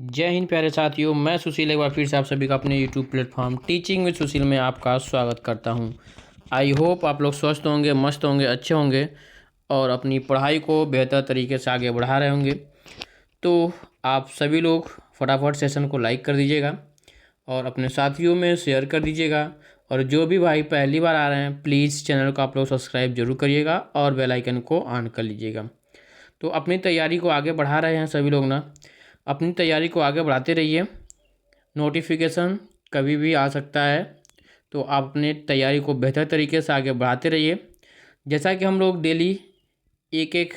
जय हिंद प्यारे साथियों, मैं सुशील एक बार फिर से आप सभी का अपने यूट्यूब प्लेटफॉर्म टीचिंग विद सुशील में आपका स्वागत करता हूं। आई होप आप लोग स्वस्थ होंगे, मस्त होंगे, अच्छे होंगे और अपनी पढ़ाई को बेहतर तरीके से आगे बढ़ा रहे होंगे। तो आप सभी लोग फटाफट सेशन को लाइक कर दीजिएगा और अपने साथियों में शेयर कर दीजिएगा। और जो भी भाई पहली बार आ रहे हैं, प्लीज़ चैनल को आप लोग सब्सक्राइब जरूर करिएगा और बेल आइकन को ऑन कर लीजिएगा। तो अपनी तैयारी को आगे बढ़ा रहे हैं सभी लोग ना, अपनी तैयारी को आगे बढ़ाते रहिए। नोटिफिकेशन कभी भी आ सकता है, तो आप अपने तैयारी को बेहतर तरीके से आगे बढ़ाते रहिए। जैसा कि हम लोग डेली एक एक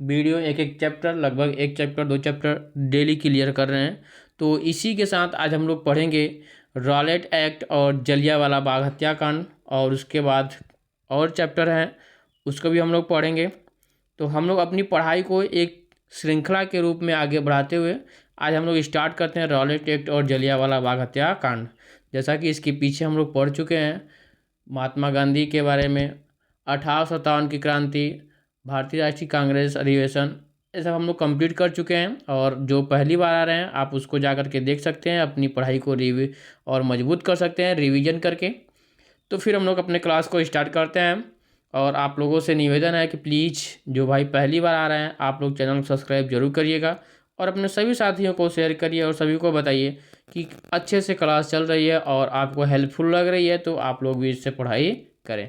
वीडियो, एक एक चैप्टर, लगभग एक चैप्टर 2 चैप्टर डेली क्लियर कर रहे हैं, तो इसी के साथ आज हम लोग पढ़ेंगे रॉलेट एक्ट और जलियांवाला बाग हत्याकांड, और उसके बाद और चैप्टर हैं उसको भी हम लोग पढ़ेंगे। तो हम लोग अपनी पढ़ाई को एक श्रृंखला के रूप में आगे बढ़ाते हुए आज हम लोग स्टार्ट करते हैं रॉलेट एक्ट और जलियांवाला बाग हत्याकांड। जैसा कि इसके पीछे हम लोग पढ़ चुके हैं महात्मा गांधी के बारे में, 1857 की क्रांति, भारतीय राष्ट्रीय कांग्रेस अधिवेशन, ये सब हम लोग कंप्लीट कर चुके हैं। और जो पहली बार आ रहे हैं आप उसको जा कर के देख सकते हैं, अपनी पढ़ाई को रिव्यू और मजबूत कर सकते हैं रिवीजन करके। तो फिर हम लोग अपने क्लास को स्टार्ट करते हैं। और आप लोगों से निवेदन है कि प्लीज़ जो भाई पहली बार आ रहे हैं आप लोग चैनल को सब्सक्राइब जरूर करिएगा और अपने सभी साथियों को शेयर करिए और सभी को बताइए कि अच्छे से क्लास चल रही है और आपको हेल्पफुल लग रही है, तो आप लोग भी इससे पढ़ाई करें।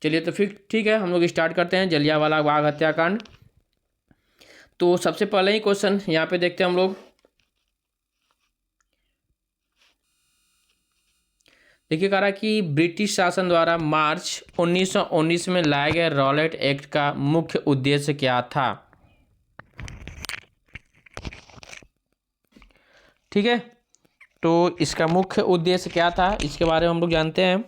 चलिए तो फिर ठीक है, हम लोग स्टार्ट करते हैं जलियांवाला बाग हत्याकांड। तो सबसे पहले ही क्वेश्चन यहाँ पे देखते हैं हम लोग। देखिए कह रहा है कि ब्रिटिश शासन द्वारा मार्च 1919 में लाए गए रॉलेट एक्ट का मुख्य उद्देश्य क्या था। ठीक है, तो इसका मुख्य उद्देश्य क्या था इसके बारे में हम लोग जानते हैं।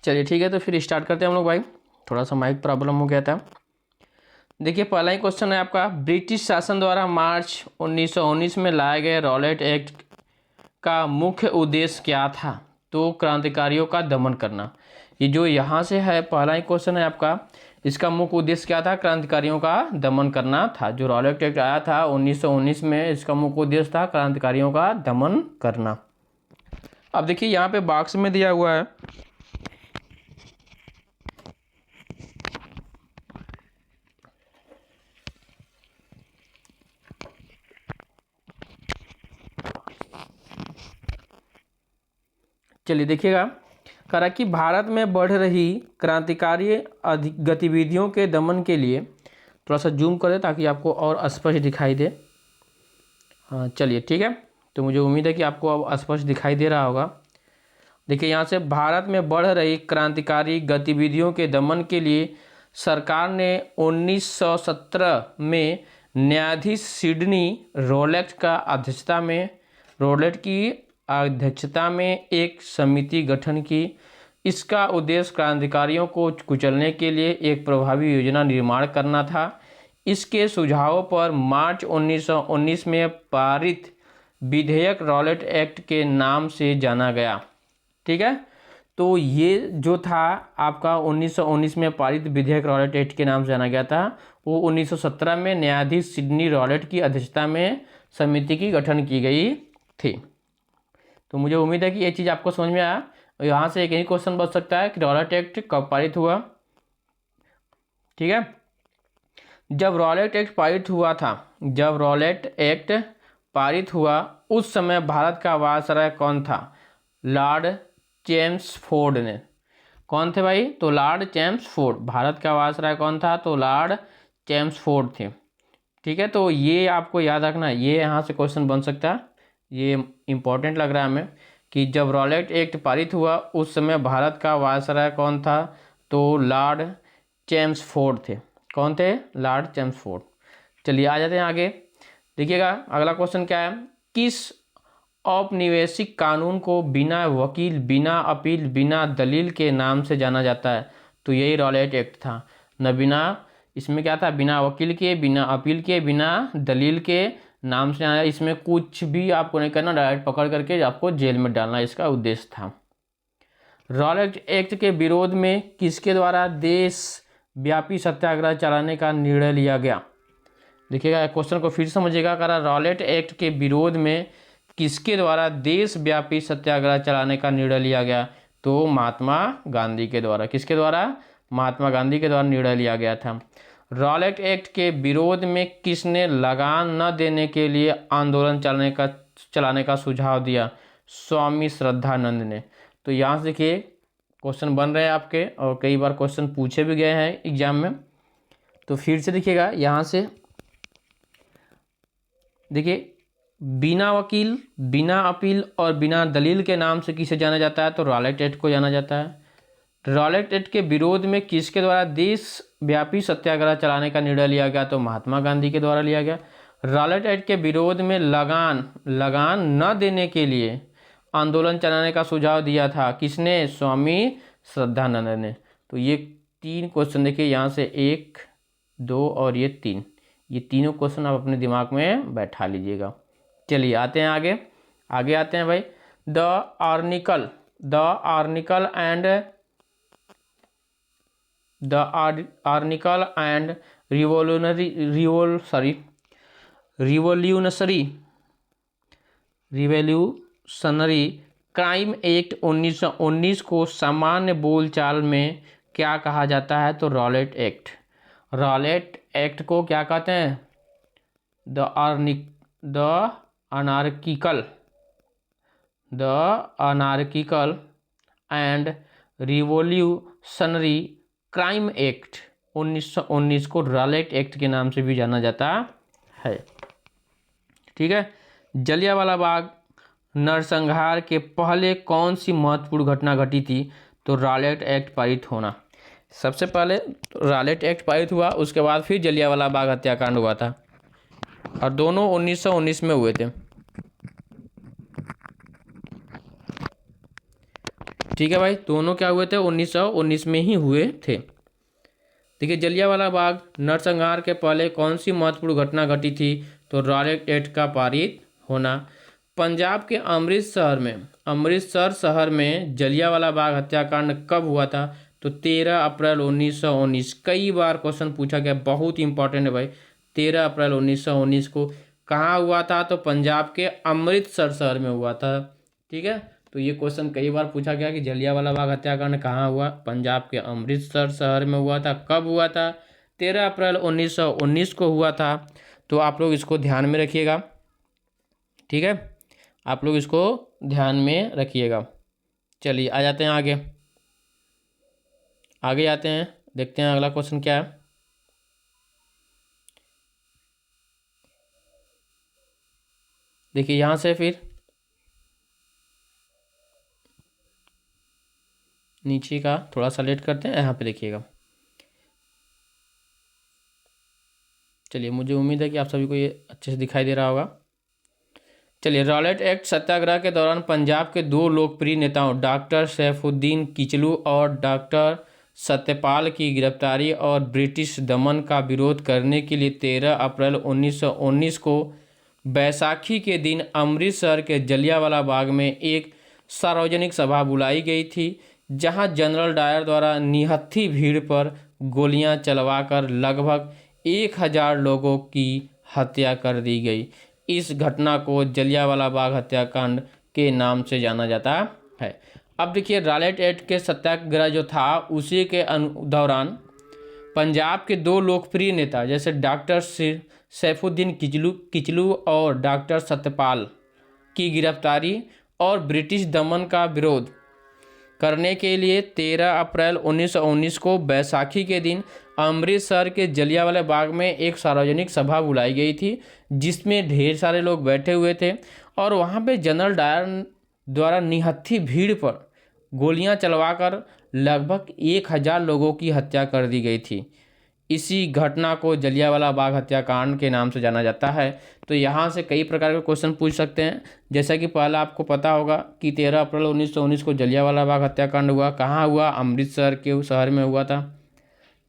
चलिए ठीक है, तो फिर स्टार्ट करते हैं हम लोग भाई। थोड़ा सा माइक प्रॉब्लम हो गया था। देखिए पहला ही क्वेश्चन है आपका, ब्रिटिश शासन द्वारा मार्च 1919 में लाए गए रॉलेट एक्ट का मुख्य उद्देश्य क्या था। तो क्रांतिकारियों का दमन करना। ये जो यहाँ से है पहला ही क्वेश्चन है आपका, इसका मुख्य उद्देश्य क्या था, क्रांतिकारियों का दमन करना था। जो रॉलेट एक्ट आया था 1919 में, इसका मुख्य उद्देश्य था क्रांतिकारियों का दमन करना। अब देखिए यहाँ पे बॉक्स में दिया हुआ है, चलिए देखिएगा। कह रहा कि भारत में बढ़ रही क्रांतिकारी गतिविधियों के दमन के लिए, थोड़ा सा जूम करें ताकि आपको और स्पष्ट दिखाई दे। हाँ चलिए ठीक है, तो मुझे उम्मीद है कि आपको अब स्पष्ट दिखाई दे रहा होगा। देखिए यहाँ से, भारत में बढ़ रही क्रांतिकारी गतिविधियों के दमन के लिए सरकार ने 1917 में न्यायाधीश सिडनी रोलेट की अध्यक्षता में एक समिति गठन की। इसका उद्देश्य क्रांतिकारियों को कुचलने के लिए एक प्रभावी योजना निर्माण करना था। इसके सुझावों पर मार्च 1919 में पारित विधेयक रॉलेट एक्ट के नाम से जाना गया। ठीक है, तो ये जो था आपका 1919 में पारित विधेयक रॉलेट एक्ट के नाम से जाना गया था, वो 1917 में न्यायाधीश सिडनी रॉलेट की अध्यक्षता में समिति की गठन की गई थी। तो मुझे उम्मीद है कि ये चीज़ आपको समझ में आया। यहाँ से एक ही क्वेश्चन बच सकता है कि रॉलेट एक्ट कब पारित हुआ। ठीक है, जब रॉलेट एक्ट पारित हुआ उस समय भारत का वायसराय कौन था। लॉर्ड चेम्सफोर्ड ने। कौन थे भाई, तो लॉर्ड चेम्सफोर्ड। भारत का वायसराय कौन था, तो लॉर्ड चेम्सफोर्ड थे। ठीक है, तो ये आपको याद रखना, ये यहाँ से क्वेश्चन बन सकता है, ये इम्पोर्टेंट लग रहा है हमें कि जब रॉलेट एक्ट पारित हुआ उस समय भारत का वायसराय कौन था, तो लॉर्ड चेम्सफोर्ड थे। कौन थे? Lord Chelmsford. चलिए आ जाते हैं आगे। देखिएगा अगला क्वेश्चन क्या है, किस औपनिवेशिक कानून को बिना वकील, बिना अपील, बिना दलील के नाम से जाना जाता है, तो यही रॉलेट एक्ट था। न बिना, इसमें क्या था, बिना वकील के, बिना अपील के, बिना दलील के नाम से जाना, इसमें कुछ भी आपको नहीं करना, डायरेक्ट पकड़ करके आपको जेल में डालना इसका उद्देश्य था। रॉलेट एक्ट के विरोध में किसके द्वारा देश व्यापी सत्याग्रह चलाने का निर्णय लिया गया? देखिएगा क्वेश्चन को फिर समझिएगा, करा रॉलेट एक्ट के विरोध में किसके द्वारा देशव्यापी सत्याग्रह चलाने का निर्णय लिया गया? तो महात्मा गांधी के द्वारा। किसके द्वारा? महात्मा गांधी के द्वारा निर्णय लिया गया था। रॉलेट एक्ट के विरोध में किसने लगान न देने के लिए आंदोलन चलाने का सुझाव दिया? स्वामी श्रद्धानंद ने। तो यहाँ से देखिए क्वेश्चन बन रहे हैं आपके, और कई बार क्वेश्चन पूछे भी गए हैं एग्जाम में। तो फिर से देखिएगा यहाँ से देखिए, बिना वकील, बिना अपील और बिना दलील के नाम से किसे जाना जाता है? तो रॉलेट एक्ट को जाना जाता है। रॉलेट एक्ट के विरोध में किसके द्वारा देशव्यापी सत्याग्रह चलाने का निर्णय लिया गया? तो महात्मा गांधी के द्वारा लिया गया। रॉलेट एक्ट के विरोध में लगान न देने के लिए आंदोलन चलाने का सुझाव दिया था किसने? स्वामी श्रद्धानंद ने। तो ये 3 क्वेश्चन देखिए, यहाँ से 1, 2 और ये 3, ये तीनों क्वेश्चन आप अपने दिमाग में बैठा लीजिएगा। चलिए आते हैं आगे आते हैं भाई। The article and revolutionary crime act 1919 को सामान्य बोलचाल में क्या कहा जाता है? तो रॉलेट एक्ट। रॉलेट एक्ट को क्या कहते हैं? The anarchical and revolutionary crime act 1919 को रॉलेट एक्ट के नाम से भी जाना जाता है। ठीक है। जलियांवाला बाग नरसंहार के पहले कौन सी महत्वपूर्ण घटना घटी थी? तो रॉलेट एक्ट पारित होना। सबसे पहले रॉलेट एक्ट पारित हुआ, उसके बाद फिर जलियांवाला बाग हत्याकांड हुआ था, और दोनों 1919 में हुए थे। ठीक है भाई, दोनों क्या हुए थे? 1919 में ही हुए थे। देखिए, जलियांवाला बाग नरसंहार के पहले कौन सी महत्वपूर्ण घटना घटी थी? तो रॉलेट एक्ट का पारित होना। पंजाब के अमृतसर शहर में जलियांवाला बाग हत्याकांड कब हुआ था? तो 13 अप्रैल 1919। कई बार क्वेश्चन पूछा गया, बहुत इंपॉर्टेंट है भाई। 13 अप्रैल 1919 को कहाँ हुआ था? तो पंजाब के अमृतसर शहर में हुआ था। ठीक है, तो ये क्वेश्चन कई बार पूछा गया कि जलियांवाला बाग हत्याकांड कहाँ हुआ? पंजाब के अमृतसर शहर में हुआ था। कब हुआ था? 13 अप्रैल 1919 को हुआ था। तो आप लोग इसको ध्यान में रखिएगा। ठीक है, आप लोग इसको ध्यान में रखिएगा। चलिए आ जाते हैं आगे आते हैं, देखते हैं अगला क्वेश्चन क्या है। देखिए यहाँ से फिर नीचे का थोड़ा सा लेट करते हैं, यहाँ पे देखिएगा। चलिए, मुझे उम्मीद है कि आप सभी को ये अच्छे से दिखाई दे रहा होगा। चलिए, रॉलेट एक्ट सत्याग्रह के दौरान पंजाब के 2 लोकप्रिय नेताओं डॉक्टर सैफुद्दीन किचलू और डॉक्टर सत्यपाल की गिरफ्तारी और ब्रिटिश दमन का विरोध करने के लिए 13 अप्रैल 1919 को बैसाखी के दिन अमृतसर के जलियांवाला बाग में एक सार्वजनिक सभा बुलाई गई थी, जहां जनरल डायर द्वारा निहत्थी भीड़ पर गोलियां चलवाकर लगभग 1000 लोगों की हत्या कर दी गई। इस घटना को जलियांवाला बाग हत्याकांड के नाम से जाना जाता है। अब देखिए, रॉलेट एक्ट के सत्याग्रह जो था उसी के दौरान पंजाब के 2 लोकप्रिय नेता जैसे डॉक्टर सैफुद्दीन किचलू और डॉक्टर सत्यपाल की गिरफ्तारी और ब्रिटिश दमन का विरोध करने के लिए 13 अप्रैल 1919 को बैसाखी के दिन अमृतसर के जलियांवाला बाग में एक सार्वजनिक सभा बुलाई गई थी, जिसमें ढेर सारे लोग बैठे हुए थे और वहाँ पे जनरल डायर द्वारा निहत्थी भीड़ पर गोलियां चलवाकर लगभग 1000 लोगों की हत्या कर दी गई थी। इसी घटना को जलियांवाला बाग हत्याकांड के नाम से जाना जाता है। तो यहाँ से कई प्रकार के क्वेश्चन पूछ सकते हैं। जैसा कि पहला आपको पता होगा कि 13 अप्रैल 1919 को जलियांवाला बाग हत्याकांड हुआ। कहाँ हुआ? अमृतसर के शहर में हुआ था।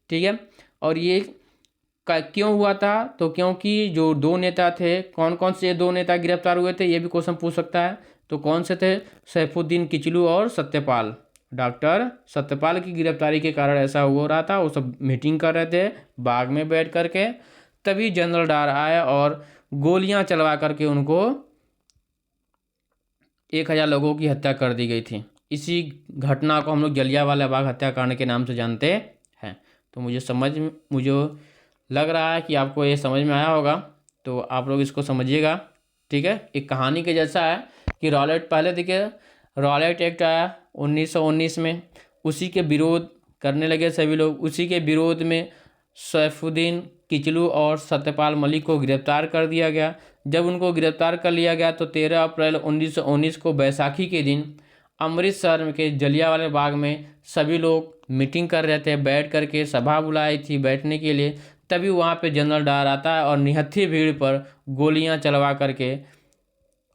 ठीक है। और ये क्यों हुआ था? तो क्योंकि जो दो नेता थे, कौन कौन से दो नेता गिरफ्तार हुए थे, ये भी क्वेश्चन पूछ सकता है। तो कौन से थे? सैफुद्दीन किचलू और सत्यपाल। डॉक्टर सत्यपाल की गिरफ्तारी के कारण ऐसा हो रहा था। वो सब मीटिंग कर रहे थे बाग में बैठ करके, तभी जनरल डायर आया और गोलियां चलवा करके उनको 1000 लोगों की हत्या कर दी गई थी। इसी घटना को हम लोग जलियांवाला बाग हत्याकांड के नाम से जानते हैं। तो मुझे लग रहा है कि आपको ये समझ में आया होगा, तो आप लोग इसको समझिएगा। ठीक है। एक कहानी के जैसा है कि पहले देखिए रॉलेट एक्ट आया 1919 में, उसी के विरोध करने लगे सभी लोग। उसी के विरोध में सैफुद्दीन किचलू और सत्यपाल मलिक को गिरफ्तार कर दिया गया। जब उनको गिरफ्तार कर लिया गया तो 13 अप्रैल 1919 को बैसाखी के दिन अमृतसर के जलियांवाला बाग में सभी लोग मीटिंग कर रहे थे, बैठ करके सभा बुलाई थी बैठने के लिए। तभी वहाँ पे जनरल डायर आता है और निहत्थी भीड़ पर गोलियां चलवा करके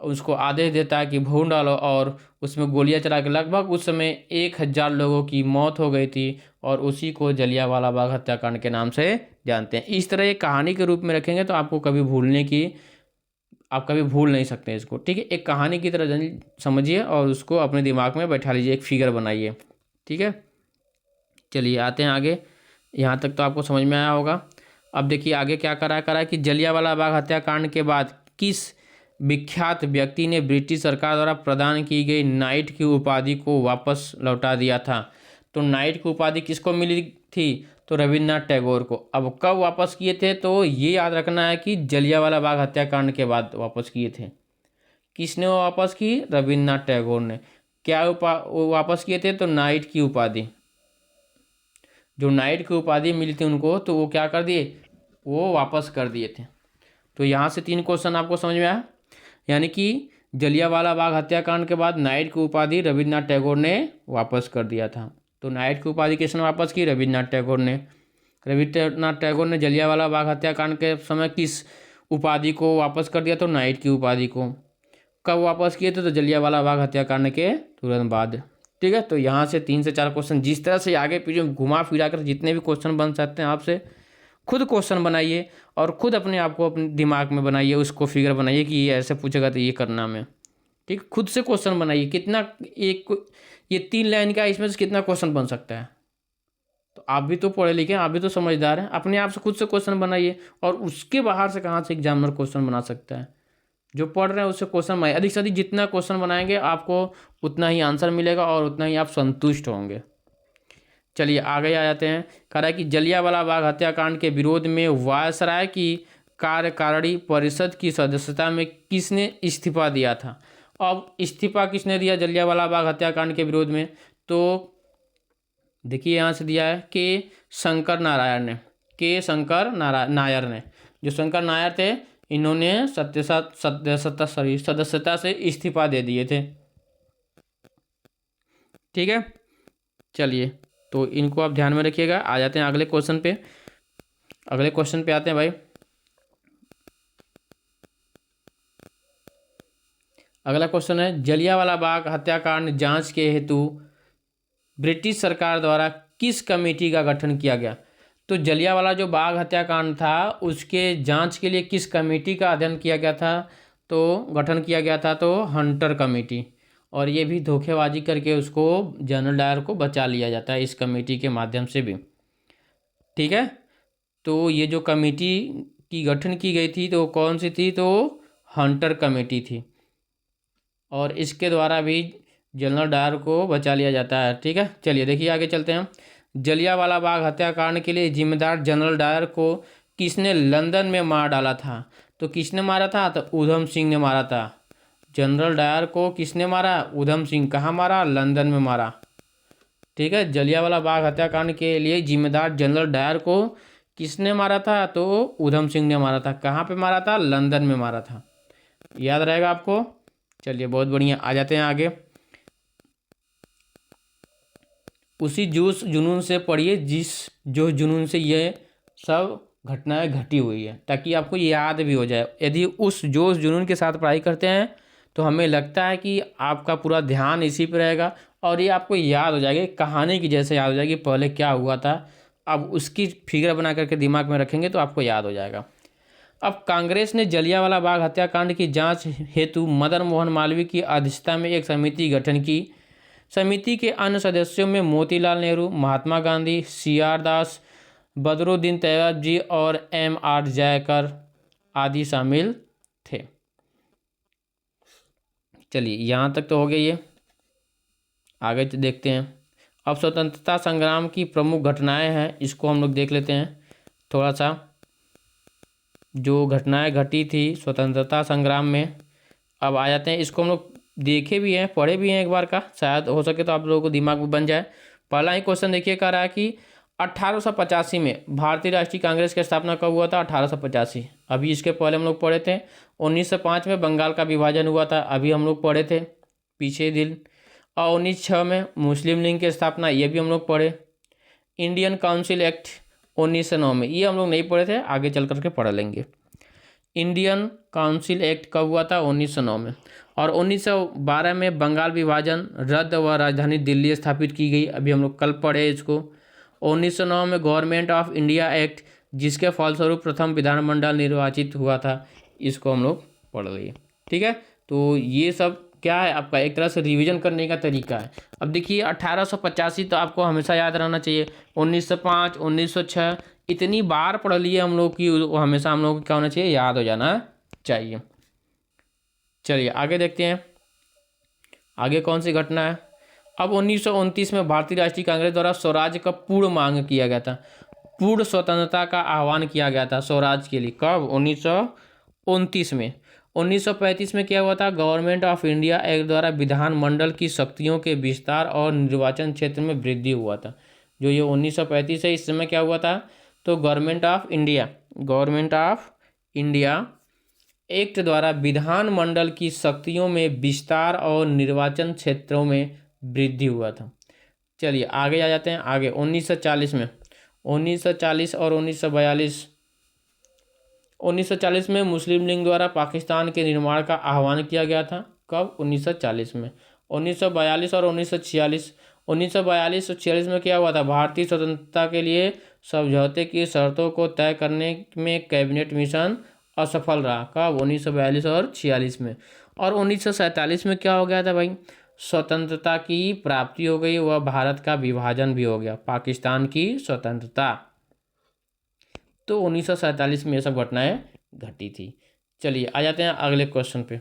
उसको आदेश देता है कि भून डालो, और उसमें गोलियां चला के लगभग उस समय 1000 लोगों की मौत हो गई थी। और उसी को जलियांवाला बाग हत्याकांड के नाम से जानते हैं। इस तरह एक कहानी के रूप में रखेंगे तो आपको आप कभी भूल नहीं सकते इसको। ठीक है। एक कहानी की तरह समझिए और उसको अपने दिमाग में बैठा लीजिए, एक फिगर बनाइए। ठीक है। चलिए आते हैं आगे। यहाँ तक तो आपको समझ में आया होगा। अब देखिए आगे क्या करा कि जलियांवाला बाग हत्याकांड के बाद किस विख्यात व्यक्ति ने ब्रिटिश सरकार द्वारा प्रदान की गई नाइट की उपाधि को वापस लौटा दिया था? तो नाइट की उपाधि किसको मिली थी? तो रविन्द्रनाथ टैगोर को। अब कब वापस किए थे? तो ये याद रखना है कि जलियांवाला बाग हत्याकांड के बाद वापस किए थे। किसने वो वापस की? रविन्द्रनाथ टैगोर ने। क्या वो वापस किए थे? तो नाइट की उपाधि। जो नाइट की उपाधि मिली थी उनको, तो वो क्या कर दिए? वो वापस कर दिए थे। तो यहाँ से 3 क्वेश्चन आपको समझ में आया। यानी कि जलियांवाला बाग हत्याकांड के बाद नाइट की उपाधि रविन्द्रनाथ टैगोर ने वापस कर दिया था। तो नाइट की उपाधि किसने वापस की? रविन्द्रनाथ टैगोर ने। रविन्द्रनाथ टैगोर ने जलियांवाला बाग हत्याकांड के समय किस उपाधि को वापस कर दिया? तो नाइट की उपाधि को। कब वापस किए थे? तो जलियांवाला बाग हत्याकांड के तुरंत बाद। ठीक है। तो यहाँ से 3 से 4 क्वेश्चन जिस तरह से आगे पीछे घुमा फिरा कर जितने भी क्वेश्चन बन सकते हैं आपसे खुद क्वेश्चन बनाइए और खुद अपने आप को अपने दिमाग में बनाइए, उसको फिगर बनाइए कि ये ऐसे पूछेगा तो ये करना में। ठीक। खुद से क्वेश्चन बनाइए। कितना ये 3 लाइन का, इसमें से कितना क्वेश्चन बन सकता है? तो आप भी तो पढ़े लिखे हैं, आप भी तो समझदार हैं। अपने आप से खुद से क्वेश्चन बनाइए और उसके बाहर से कहाँ से एग्जामिनर क्वेश्चन बना सकता है? जो पढ़ रहे हैं उससे क्वेश्चन बनाइए। अधिक से अधिक जितना क्वेश्चन बनाएंगे आपको उतना ही आंसर मिलेगा और उतना ही आप संतुष्ट होंगे। चलिए आगे आ जाते हैं। कह रहा है कि जलियांवाला बाग हत्याकांड के विरोध में वायसराय की कार्यकारिणी परिषद की सदस्यता में किसने इस्तीफा दिया था? अब इस्तीफा किसने दिया जलियांवाला बाग हत्याकांड के विरोध में? तो देखिए यहाँ से दिया है के शंकर नायर ने। जो शंकर नायर थे, इन्होंने सदस्यता से इस्तीफा दे दिए थे। ठीक है। चलिए तो इनको आप ध्यान में रखिएगा। आ जाते हैं अगले क्वेश्चन पे। अगले क्वेश्चन पे आते हैं भाई। अगला क्वेश्चन है, जलियांवाला बाग हत्याकांड जांच के हेतु ब्रिटिश सरकार द्वारा किस कमेटी का गठन किया गया? तो जलियांवाला जो बाग हत्याकांड था उसके जांच के लिए किस कमेटी का अध्ययन किया गया था? तो गठन किया गया था तो हंटर कमेटी। और ये भी धोखेबाजी करके उसको जनरल डायर को बचा लिया जाता है इस कमेटी के माध्यम से भी। ठीक है। तो ये जो कमेटी की गठन की गई थी तो कौन सी थी? तो हंटर कमेटी थी। और इसके द्वारा भी जनरल डायर को बचा लिया जाता है। ठीक है। चलिए देखिए आगे चलते हैं। जलियांवाला बाग हत्याकांड के लिए जिम्मेदार जनरल डायर को किसने लंदन में मार डाला था? तो किसने मारा था? तो ऊधम सिंह ने मारा था। जनरल डायर को किसने मारा? ऊधम सिंह। कहाँ मारा? लंदन में मारा। ठीक है। जलियांवाला बाग हत्याकांड के लिए जिम्मेदार जनरल डायर को किसने मारा था? तो उधम सिंह ने मारा था। कहाँ पे मारा था? लंदन में मारा था। याद रहेगा आपको। चलिए बहुत बढ़िया। आ जाते हैं आगे। उसी जोश जुनून से पढ़िए जिस जो जुनून से ये सब घटनाएं घटी हुई है, ताकि आपको याद भी हो जाए। यदि उस जोश जुनून के साथ पढ़ाई करते हैं तो हमें लगता है कि आपका पूरा ध्यान इसी पे रहेगा और ये आपको याद हो जाएगी, कहानी की जैसे याद हो जाएगी पहले क्या हुआ था। अब उसकी फिगर बना करके दिमाग में रखेंगे तो आपको याद हो जाएगा। अब कांग्रेस ने जलियांवाला बाग हत्याकांड की जांच हेतु मदन मोहन मालवीय की अध्यक्षता में एक समिति गठन की। समिति के अन्य सदस्यों में मोतीलाल नेहरू, महात्मा गांधी, CR दास, बदरुद्दीन तैयब जी और MR जयकर आदि शामिल थे। चलिए यहाँ तक तो हो गया ये। आगे देखते हैं। अब स्वतंत्रता संग्राम की प्रमुख घटनाएं हैं, इसको हम लोग देख लेते हैं थोड़ा सा। जो घटनाएं घटी थी स्वतंत्रता संग्राम में, अब आ जाते हैं। इसको हम लोग देखे भी हैं, पढ़े भी हैं एक बार का, शायद हो सके तो आप लोगों को दिमाग में बन जाए। पहला ही क्वेश्चन देखिए, कह रहा है कि 1885 में भारतीय राष्ट्रीय कांग्रेस की स्थापना कब हुआ था? 1885। अभी इसके पहले हम लोग पढ़े थे 1905 में बंगाल का विभाजन हुआ था, अभी हम लोग पढ़े थे पीछे दिन। और 1906 में मुस्लिम लीग की स्थापना, ये भी हम लोग पढ़े। इंडियन काउंसिल एक्ट 1909 में, ये हम लोग नहीं पढ़े थे, आगे चल करके पढ़ लेंगे। इंडियन काउंसिल एक्ट कब हुआ था? 1909 में। और 1912 में बंगाल विभाजन रद्द व राजधानी दिल्ली स्थापित की गई, अभी हम लोग कल पढ़े इसको। 1909 में गवर्नमेंट ऑफ इंडिया एक्ट, जिसके फलस्वरूप प्रथम विधानमंडल निर्वाचित हुआ था, इसको हम लोग पढ़ लिए। ठीक है, तो ये सब क्या है आपका एक तरह से रिवीजन करने का तरीका है। अब देखिए 1885 तो आपको हमेशा याद रहना चाहिए। 1905, 1906 इतनी बार पढ़ लिए हम लोग कि वो हमेशा हम लोग को क्या होना चाहिए? याद हो जाना चाहिए। चलिए आगे देखते हैं, आगे कौन सी घटना है। अब 1929 में भारतीय राष्ट्रीय कांग्रेस द्वारा स्वराज का पूर्ण मांग किया गया था, पूर्ण स्वतंत्रता का आह्वान किया गया था स्वराज के लिए। कब? 1929 में। 1935 में क्या हुआ था? गवर्नमेंट ऑफ इंडिया एक्ट द्वारा विधानमंडल की शक्तियों के विस्तार और निर्वाचन क्षेत्र में वृद्धि हुआ था। जो ये 1935 है, इस समय क्या हुआ था? तो गवर्नमेंट ऑफ इंडिया एक्ट द्वारा विधानमंडल की शक्तियों में विस्तार और निर्वाचन क्षेत्रों में वृद्धि हुआ था। चलिए आगे आ जाते हैं। आगे 1940 में, 1940 और 1942, 1940 में मुस्लिम लीग द्वारा पाकिस्तान के निर्माण का आह्वान किया गया था। कब? 1940 में। 1942 और 1946, 1942 और 46 में क्या हुआ था? भारतीय स्वतंत्रता के लिए समझौते की शर्तों को तय करने में कैबिनेट मिशन असफल रहा। कब? 1942 और 46 में। और 1947 में क्या हो गया था भाई? स्वतंत्रता की प्राप्ति हो गई, वह भारत का विभाजन भी हो गया, पाकिस्तान की स्वतंत्रता। तो 1947 में ये सब घटनाएं घटी थी। चलिए आ जाते हैं अगले क्वेश्चन पे।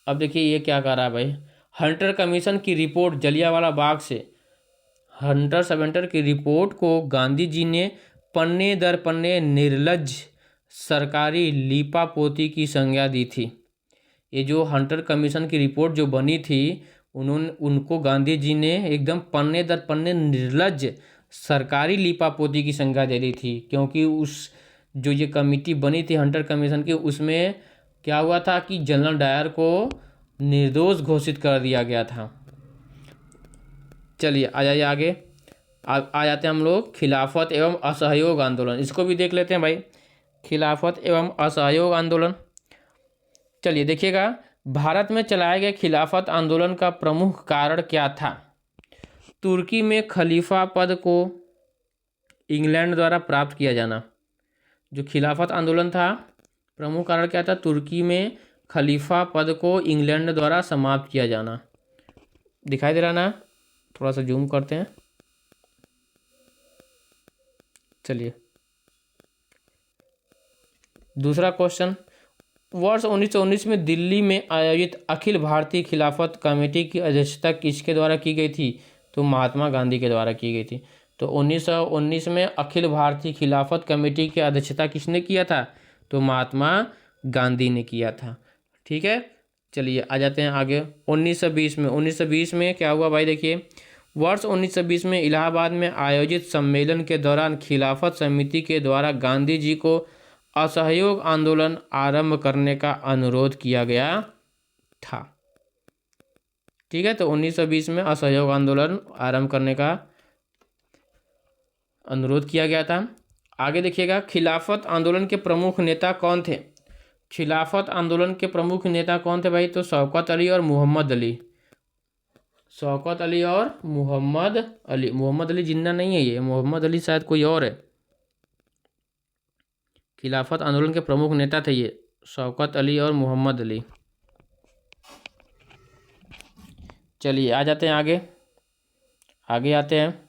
अब देखिए ये क्या कह रहा है भाई, हंटर कमीशन की रिपोर्ट जलियांवाला बाग से, हंटर सवेंटर की रिपोर्ट को गांधी जी ने पन्ने दर पन्ने निर्लज्ज सरकारी लीपापोती की संज्ञा दी थी। ये जो हंटर कमीशन की रिपोर्ट जो बनी थी, उनको गांधी जी ने एकदम पन्ने दर पन्ने निर्लज्ज सरकारी लीपापोती की संज्ञा दे दी थी। क्योंकि उस जो ये कमेटी बनी थी हंटर कमीशन की, उसमें क्या हुआ था कि जनरल डायर को निर्दोष घोषित कर दिया गया था। चलिए आ जाइए आगे। आ जाते हैं हम लोग खिलाफत एवं असहयोग आंदोलन, इसको भी देख लेते हैं भाई। खिलाफत एवं असहयोग आंदोलन, चलिए देखिएगा, भारत में चलाए गए खिलाफत आंदोलन का प्रमुख कारण क्या था? तुर्की में खलीफा पद को इंग्लैंड द्वारा प्राप्त किया जाना। जो खिलाफत आंदोलन था, प्रमुख कारण क्या था? तुर्की में खलीफा पद को इंग्लैंड द्वारा समाप्त किया जाना। दिखाई दे रहा ना? थोड़ा सा जूम करते हैं। चलिए दूसरा क्वेश्चन, वर्ष 1919 में दिल्ली में आयोजित अखिल भारतीय खिलाफत कमेटी की अध्यक्षता किसके द्वारा की गई थी? तो महात्मा गांधी के द्वारा की गई थी। तो 1919 में अखिल भारतीय खिलाफत कमेटी की अध्यक्षता किसने किया था? तो महात्मा गांधी ने किया था। ठीक है, चलिए आ जाते हैं आगे। 1920 में क्या हुआ भाई? देखिए वर्ष 1920 में इलाहाबाद में आयोजित सम्मेलन के दौरान खिलाफत समिति के द्वारा गांधी जी को असहयोग आंदोलन आरंभ करने का अनुरोध किया गया था। ठीक है, तो 1920 में असहयोग आंदोलन आरंभ करने का अनुरोध किया गया था। आगे देखिएगा, खिलाफत आंदोलन के प्रमुख नेता कौन थे? खिलाफत आंदोलन के प्रमुख नेता कौन थे भाई? तो शौकत अली और मोहम्मद अली। शौकत अली और मोहम्मद अली। मोहम्मद अली जिन्ना नहीं है, ये मोहम्मद अली शायद कोई और है। खिलाफत आंदोलन के प्रमुख नेता थे ये शौकत अली और मोहम्मद अली। चलिए आ जाते हैं आगे आते हैं।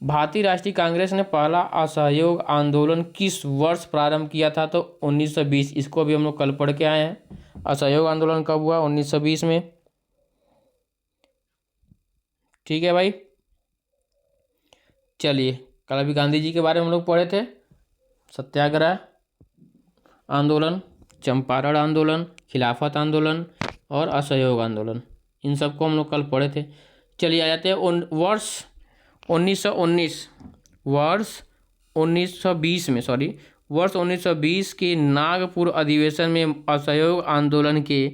भारतीय राष्ट्रीय कांग्रेस ने पहला असहयोग आंदोलन किस वर्ष प्रारंभ किया था? तो 1920। इसको भी हम लोग कल पढ़ के आए हैं। असहयोग आंदोलन कब हुआ? 1920 में। ठीक है भाई, चलिए कल अभी गांधी जी के बारे में हम लोग पढ़े थे। सत्याग्रह आंदोलन, चंपारण आंदोलन, खिलाफत आंदोलन और असहयोग आंदोलन, इन सबको हम लोग कल पढ़े थे। चलिए आ जाते हैं वर्ष 1920 के नागपुर अधिवेशन में असहयोग आंदोलन के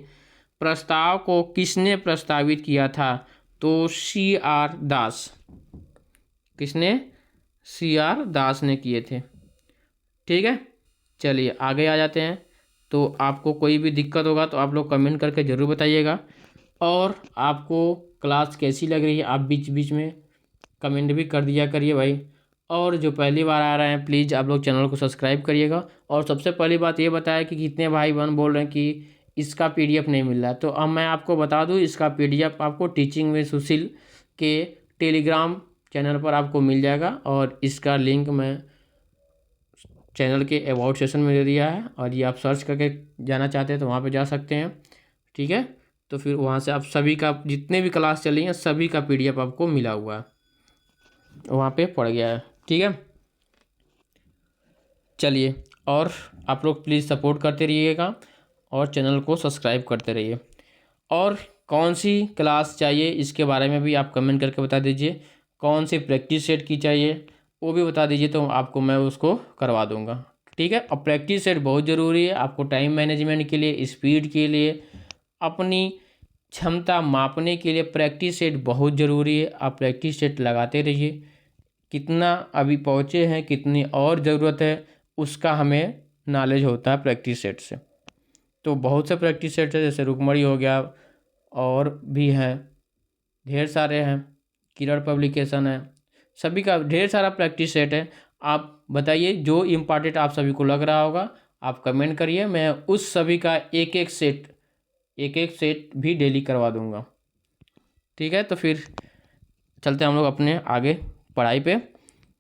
प्रस्ताव को किसने प्रस्तावित किया था? तो C.R. दास। किसने? C.R. दास ने किए थे। ठीक है, चलिए आगे आ जाते हैं। तो आपको कोई भी दिक्कत होगा तो आप लोग कमेंट करके ज़रूर बताइएगा, और आपको क्लास कैसी लग रही है आप बीच बीच में कमेंट भी कर दिया करिए भाई। और जो पहली बार आ रहे हैं प्लीज़ आप लोग चैनल को सब्सक्राइब करिएगा। और सबसे पहली बात ये बताया कि कितने भाई बहन बोल रहे हैं कि इसका PDF नहीं मिल रहा है, तो अब मैं आपको बता दूं, इसका PDF आपको टीचिंग विद सुशील के टेलीग्राम चैनल पर आपको मिल जाएगा, और इसका लिंक मैं चैनल के अबाउट सेशन में दे दिया है, और ये आप सर्च करके जाना चाहते हैं तो वहाँ पे जा सकते हैं। ठीक है, तो फिर वहाँ से आप सभी का जितने भी क्लास चली हैं सभी का PDF आपको मिला हुआ है, वहाँ पे पड़ गया है। ठीक है, चलिए, और आप लोग प्लीज़ सपोर्ट करते रहिएगा और चैनल को सब्सक्राइब करते रहिए। और कौन सी क्लास चाहिए इसके बारे में भी आप कमेंट करके बता दीजिए। कौन सी प्रैक्टिस सेट की चाहिए वो भी बता दीजिए, तो आपको मैं उसको करवा दूंगा। ठीक है, और प्रैक्टिस सेट बहुत ज़रूरी है आपको टाइम मैनेजमेंट के लिए, स्पीड के लिए, अपनी क्षमता मापने के लिए प्रैक्टिस सेट बहुत ज़रूरी है। आप प्रैक्टिस सेट लगाते रहिए। कितना अभी पहुँचे हैं, कितनी और ज़रूरत है, उसका हमें नॉलेज होता है प्रैक्टिस सेट से। तो बहुत से प्रैक्टिस सेट है, जैसे रुकमणी हो गया, और भी हैं, ढेर सारे हैं, किरण पब्लिकेशन है, सभी का ढेर सारा प्रैक्टिस सेट है। आप बताइए जो इम्पॉर्टेंट आप सभी को लग रहा होगा, आप कमेंट करिए, मैं उस सभी का एक एक सेट भी डेली करवा दूंगा। ठीक है, तो फिर चलते हैं हम लोग अपने आगे पढ़ाई पे।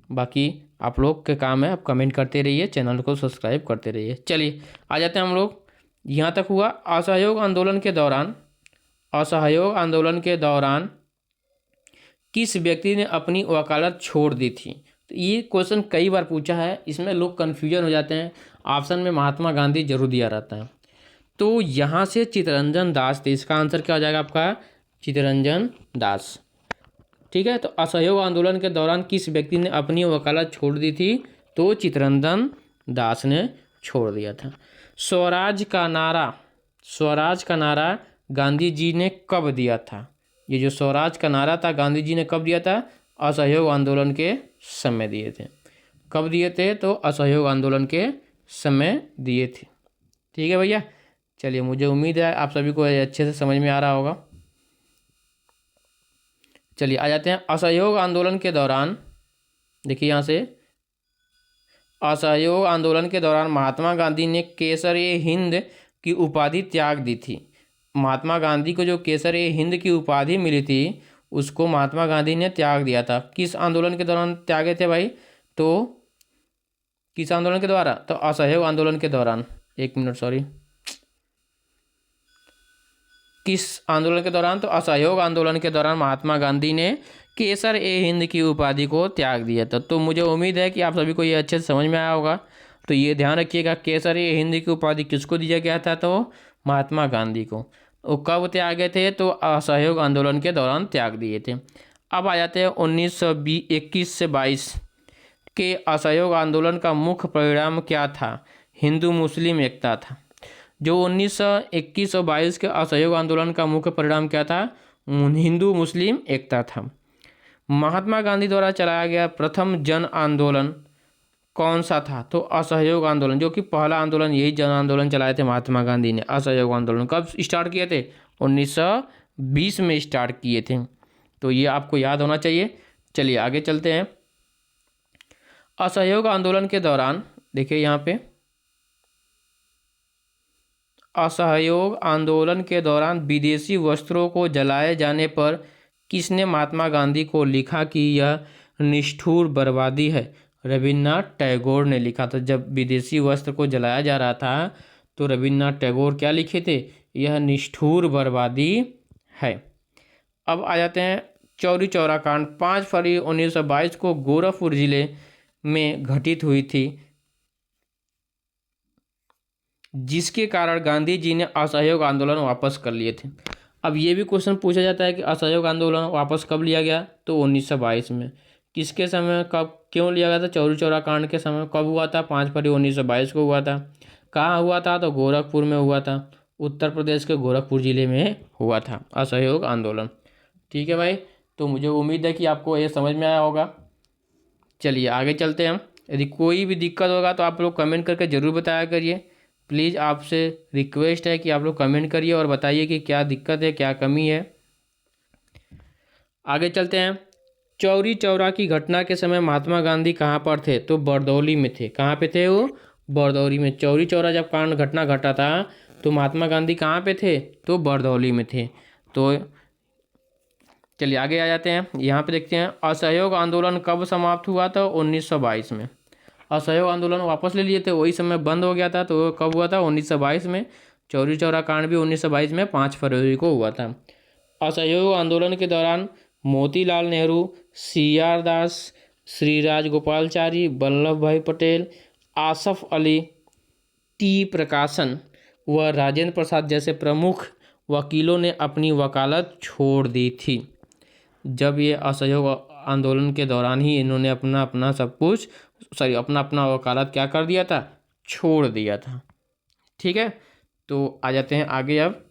बाकी आप लोग के काम है, आप कमेंट करते रहिए, चैनल को सब्सक्राइब करते रहिए। चलिए आ जाते हैं हम लोग, यहाँ तक हुआ असहयोग आंदोलन के दौरान किस व्यक्ति ने अपनी वकालत छोड़ दी थी? तो ये क्वेश्चन कई बार पूछा है, इसमें लोग कन्फ्यूजन हो जाते हैं। ऑप्शन में महात्मा गांधी जरूर दिया रहता है, तो यहाँ से चित्तरंजन दास थे। इसका आंसर क्या हो जाएगा आपका? चित्तरंजन दास। ठीक है, तो असहयोग आंदोलन के दौरान किस व्यक्ति ने अपनी वकालत छोड़ दी थी? तो चित्तरंजन दास ने छोड़ दिया था। स्वराज का नारा गांधी जी ने कब दिया था? ये जो स्वराज का नारा था गांधी जी ने कब दिया था? असहयोग आंदोलन के समय दिए थे। कब दिए थे? तो असहयोग आंदोलन के समय दिए थे। ठीक है भैया, चलिए मुझे उम्मीद है आप सभी को अच्छे से समझ में आ रहा होगा। चलिए आ जाते हैं असहयोग आंदोलन के दौरान। देखिए यहाँ से, असहयोग आंदोलन के दौरान महात्मा गांधी ने केसर-ए-हिंद की उपाधि त्याग दी थी। महात्मा गांधी को जो केसर-ए-हिंद की उपाधि मिली थी उसको महात्मा गांधी ने त्याग दिया था। किस आंदोलन के दौरान त्यागे थे भाई? तो किस आंदोलन के द्वारा? तो असहयोग आंदोलन के दौरान। एक मिनट, सॉरी, किस आंदोलन के दौरान? तो असहयोग आंदोलन के दौरान महात्मा गांधी ने केसर-ए-हिंद की उपाधि को त्याग दिया था। तो मुझे उम्मीद है कि आप सभी को ये अच्छे से समझ में आया होगा। तो ये ध्यान रखिएगा, केसर-ए-हिंद की उपाधि किसको दिया गया था? तो महात्मा गांधी को। वो कब त्यागे थे? तो असहयोग आंदोलन के दौरान त्याग दिए थे। अब आ जाते हैं 1921 से 22 के असहयोग आंदोलन का मुख्य परिणाम क्या था? हिंदू मुस्लिम एकता था। जो 1921 और 22 के असहयोग आंदोलन का मुख्य परिणाम क्या था? हिंदू मुस्लिम एकता था। महात्मा गांधी द्वारा चलाया गया प्रथम जन आंदोलन कौन सा था? तो असहयोग आंदोलन, जो कि पहला आंदोलन यही जन आंदोलन चलाए थे महात्मा गांधी ने। असहयोग आंदोलन कब स्टार्ट किए थे? 1920 में स्टार्ट किए थे। तो ये आपको याद होना चाहिए। चलिए आगे चलते हैं। असहयोग आंदोलन के दौरान देखिए यहाँ पे, असहयोग आंदोलन के दौरान विदेशी वस्त्रों को जलाए जाने पर किसने महात्मा गांधी को लिखा कि यह निष्ठुर बर्बादी है? रविन्द्रनाथ टैगोर ने लिखा था। जब विदेशी वस्त्र को जलाया जा रहा था तो रविन्द्रनाथ टैगोर क्या लिखे थे? यह निष्ठुर बर्बादी है। अब आ जाते हैं चौरी चौरा कांड। 5 फरवरी 1922 को गोरखपुर जिले में घटित हुई थी, जिसके कारण गांधी जी ने असहयोग आंदोलन वापस कर लिए थे। अब ये भी क्वेश्चन पूछा जाता है कि असहयोग आंदोलन वापस कब लिया गया? तो 1922 में। किसके समय, कब, क्यों लिया गया था? चौरी चौरा कांड के समय। कब हुआ था? 5 फरवरी 1922 को हुआ था। कहाँ हुआ था? तो गोरखपुर में हुआ था। उत्तर प्रदेश के गोरखपुर जिले में हुआ था असहयोग आंदोलन। ठीक है भाई, तो मुझे उम्मीद है कि आपको ये समझ में आया होगा। चलिए आगे चलते हैं हम। यदि कोई भी दिक्कत होगा तो आप लोग कमेंट करके ज़रूर बताया करिए। प्लीज़ आपसे रिक्वेस्ट है कि आप लोग कमेंट करिए और बताइए कि क्या दिक्कत है, क्या कमी है। आगे चलते हैं। चौरी चौरा की घटना के समय महात्मा गांधी कहाँ पर थे? तो बरदौली में थे। कहाँ पे थे वो? बरदौली में। चौरी चौरा जब कांड घटना घटा था तो महात्मा गांधी कहाँ पे थे? तो बरदौली में थे। तो चलिए आगे आ जाते हैं। यहाँ पे देखते हैं असहयोग आंदोलन कब समाप्त हुआ था? 1922 में। असहयोग आंदोलन वापस ले लिए थे, वही समय बंद हो गया था। तो कब हुआ था? 1922 में। चौरी चौरा कांड भी 1922 में 5 फरवरी को हुआ था। असहयोग आंदोलन के दौरान मोतीलाल नेहरू, CR दास, श्री राजगोपालचारी, वल्लभ भाई पटेल, आसफ अली, T प्रकाशन व राजेंद्र प्रसाद जैसे प्रमुख वकीलों ने अपनी वकालत छोड़ दी थी। जब ये असहयोग आंदोलन के दौरान ही इन्होंने अपना सब कुछ अपना वकालत क्या कर दिया था? छोड़ दिया था। ठीक है, तो आ जाते हैं आगे। अब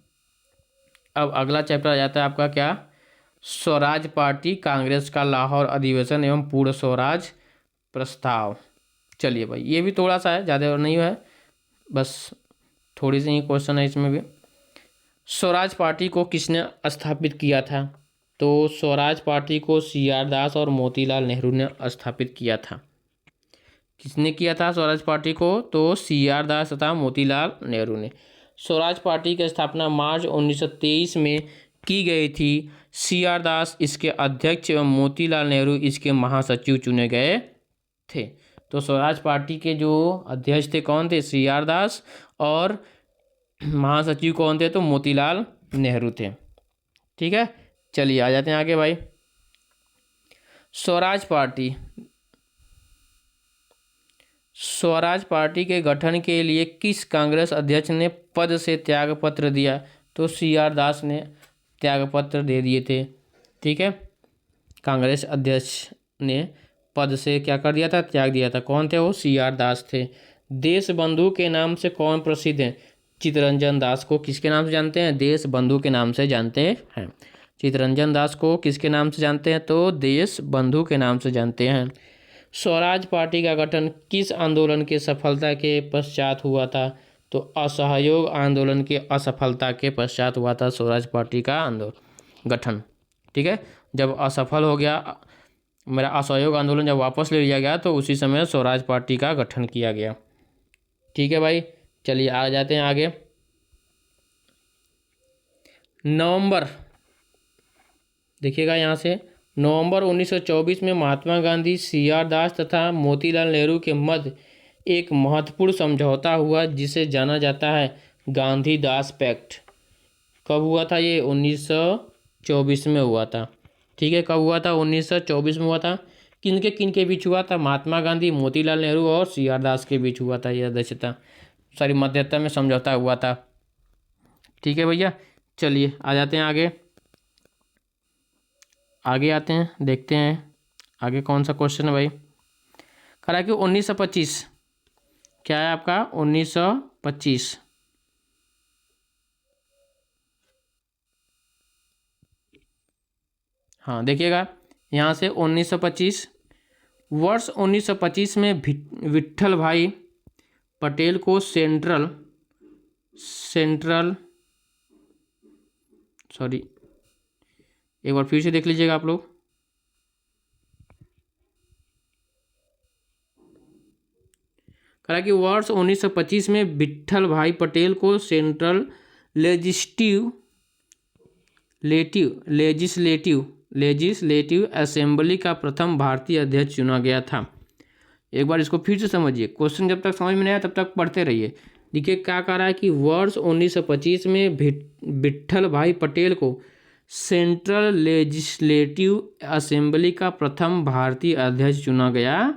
अगला चैप्टर आ जाता है आपका क्या? स्वराज पार्टी कांग्रेस का लाहौर अधिवेशन एवं पूर्ण स्वराज प्रस्ताव। चलिए भाई, ये भी थोड़ा सा है, ज़्यादा नहीं है, बस थोड़ी सी ही क्वेश्चन है इसमें भी। स्वराज पार्टी को किसने स्थापित किया था? तो स्वराज पार्टी को CR दास और मोतीलाल नेहरू ने स्थापित किया था। किसने किया था स्वराज पार्टी को? तो CR दास तथा मोतीलाल नेहरू ने। स्वराज पार्टी की स्थापना मार्च 1923 में की गई थी। CR दास इसके अध्यक्ष एवं मोतीलाल नेहरू इसके महासचिव चुने गए थे। तो स्वराज पार्टी के जो अध्यक्ष थे कौन थे? CR दास, और महासचिव कौन थे? तो मोतीलाल नेहरू थे। ठीक है, चलिए आ जाते हैं आगे भाई। स्वराज पार्टी के गठन के लिए किस कांग्रेस अध्यक्ष ने पद से त्यागपत्र दिया? तो CR दास ने त्यागपत्र दे दिए थे। ठीक है, कांग्रेस अध्यक्ष ने पद से क्या कर दिया था? त्याग दिया था। कौन थे वो? CR दास थे। देश बंधु के नाम से कौन प्रसिद्ध है? चित्तरंजन दास को किसके नाम से जानते हैं? देश बंधु के नाम से जानते हैं। चित्तरंजन दास को किसके नाम से जानते हैं? तो देश बंधु के नाम से जानते हैं। स्वराज पार्टी का गठन किस आंदोलन के सफलता के पश्चात हुआ था? तो असहयोग आंदोलन के असफलता के पश्चात हुआ था स्वराज पार्टी का गठन। ठीक है, जब असफल हो गया मेरा असहयोग आंदोलन, जब वापस ले लिया गया तो उसी समय स्वराज पार्टी का गठन किया गया। ठीक है भाई, चलिए आ जाते हैं आगे। नवंबर, देखिएगा यहाँ से, नवंबर 1924 में महात्मा गांधी, CR दास तथा मोतीलाल नेहरू के मध्य एक महत्वपूर्ण समझौता हुआ जिसे जाना जाता है गांधी दास पैक्ट। कब हुआ था ये? 1924 में हुआ था। ठीक है, कब हुआ था? 1924 में हुआ था। किनके बीच हुआ था? महात्मा गांधी, मोतीलाल नेहरू और CR दास के बीच हुआ था यह मध्यस्थता में समझौता हुआ था। ठीक है भैया, चलिए आ जाते हैं आगे आते हैं, देखते हैं आगे कौन सा क्वेश्चन है भाई। करा कि 1925 क्या है आपका 1925। हाँ देखिएगा यहाँ से 1925 वर्ष 1925 में विट्ठल भाई पटेल को सेंट्रल सॉरी एक बार फिर से देख लीजिएगा आप लोग। कहा कि वर्ष 1925 में विट्ठल भाई पटेल को सेंट्रल लेजिस्लेटिव असेंबली का प्रथम भारतीय अध्यक्ष चुना गया था। एक बार इसको फिर से समझिए, क्वेश्चन जब तक समझ में नहीं आया तब तक पढ़ते रहिए। देखिए क्या कह रहा है कि वर्ष 1925 में विट्ठल भाई पटेल को सेंट्रल लेजिस्लेटिव असेंबली का प्रथम भारतीय अध्यक्ष चुना गया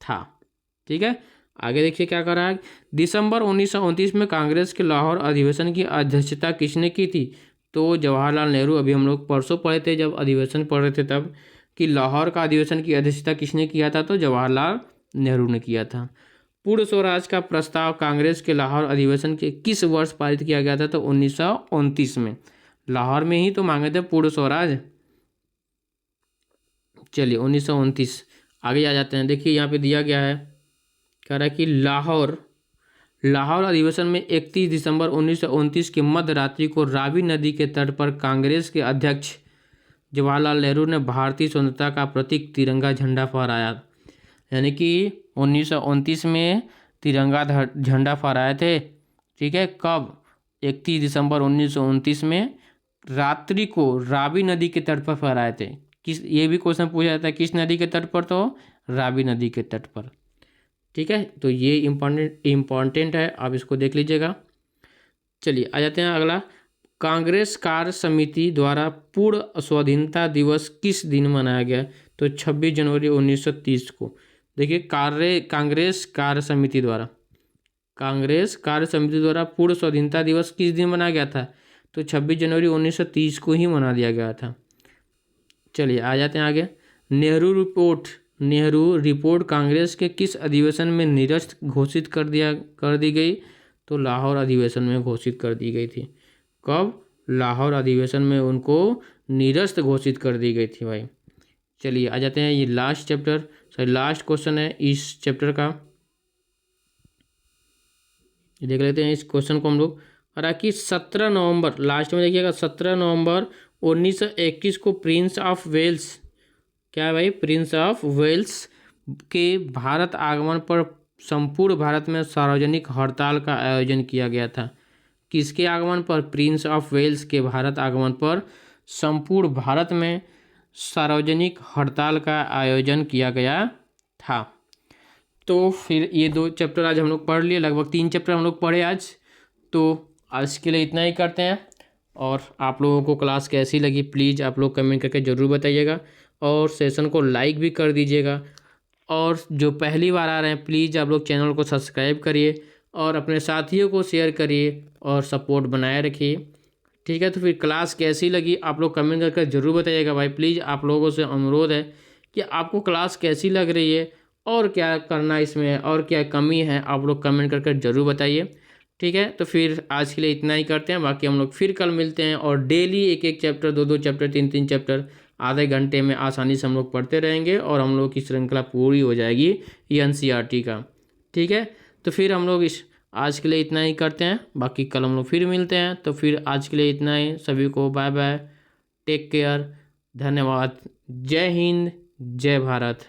था। ठीक है, आगे देखिए क्या कर रहा है। दिसंबर 1929 में कांग्रेस के लाहौर अधिवेशन की अध्यक्षता किसने की थी? तो जवाहरलाल नेहरू। अभी हम लोग परसों पढ़े थे जब अधिवेशन पढ़ रहे थे तब कि लाहौर का अधिवेशन की अध्यक्षता किसने किया था? तो जवाहरलाल नेहरू ने किया था। पूर्ण स्वराज का प्रस्ताव कांग्रेस के लाहौर अधिवेशन के किस वर्ष पारित किया गया था? तो 1929 में। लाहौर में ही तो मांगे थे पूर्ण स्वराज। चलिए 1929 आगे आ जाते हैं। देखिए यहाँ पे दिया गया है, कह रहा है कि लाहौर अधिवेशन में 31 दिसंबर 1929 की मध्य रात्रि को रावी नदी के तट पर कांग्रेस के अध्यक्ष जवाहरलाल नेहरू ने भारतीय स्वतंत्रता का प्रतीक तिरंगा झंडा फहराया। यानी कि 1929 में तिरंगा झंडा फहराए थे। ठीक है, कब? 31 दिसंबर 1929 में रात्रि को रावी नदी के तट पर फहराए थे। किस, ये भी क्वेश्चन पूछा जाता है किस नदी के तट पर? तो रावी नदी के तट पर। ठीक है, तो ये इम्पॉर्टेंट है, आप इसको देख लीजिएगा। चलिए आ जाते हैं अगला। कांग्रेस कार्य समिति द्वारा पूर्ण स्वाधीनता दिवस किस दिन मनाया गया? तो 26 जनवरी 1930 को। देखिए कांग्रेस कार्य समिति द्वारा पूर्ण स्वाधीनता दिवस किस दिन मनाया गया था? तो 26 जनवरी 1930 को ही मना दिया गया था। चलिए आ जाते हैं आगे। नेहरू रिपोर्ट कांग्रेस के किस अधिवेशन में निरस्त घोषित कर दी गई? तो लाहौर अधिवेशन में घोषित कर दी गई थी। कब? लाहौर अधिवेशन में उनको निरस्त घोषित कर दी गई थी भाई। चलिए आ जाते हैं, ये लास्ट क्वेश्चन है इस चैप्टर का, देख लेते हैं इस क्वेश्चन को हम लोग। और कि 17 नवंबर, लास्ट में देखिएगा 17 नवंबर 1921 को प्रिंस ऑफ वेल्स, क्या है भाई? प्रिंस ऑफ वेल्स के भारत आगमन पर संपूर्ण भारत में सार्वजनिक हड़ताल का आयोजन किया गया था। किसके आगमन पर? प्रिंस ऑफ वेल्स के भारत आगमन पर संपूर्ण भारत में सार्वजनिक हड़ताल का आयोजन किया गया था। तो फिर ये 2 चैप्टर आज हम लोग पढ़ लिए, लगभग 3 चैप्टर हम लोग पढ़े आज। तो आज के लिए इतना ही करते हैं। और आप लोगों को क्लास कैसी लगी प्लीज़ आप लोग कमेंट करके ज़रूर बताइएगा, और सेशन को लाइक भी कर दीजिएगा। और जो पहली बार आ रहे हैं प्लीज़ आप लोग चैनल को सब्सक्राइब करिए और अपने साथियों को शेयर करिए और सपोर्ट बनाए रखिए। ठीक है, तो फिर क्लास कैसी लगी आप लोग कमेंट करके ज़रूर बताइएगा भाई। प्लीज़ आप लोगों से अनुरोध है कि आपको क्लास कैसी लग रही है और क्या करना इसमें और क्या कमी है, आप लोग कमेंट करके ज़रूर बताइए। ठीक है, तो फिर आज के लिए इतना ही करते हैं, बाकी हम लोग फिर कल मिलते हैं। और डेली 1-1 चैप्टर, 2-2 चैप्टर, 3-3 चैप्टर आधे घंटे में आसानी से हम लोग पढ़ते रहेंगे और हम लोग की श्रृंखला पूरी हो जाएगी ये NCERT का। ठीक है, तो फिर हम लोग आज के लिए इतना ही करते हैं, बाकी कल हम लोग फिर मिलते हैं। तो फिर आज के लिए इतना ही, सभी को बाय बाय, टेक केयर, धन्यवाद, जय हिंद, जय भारत।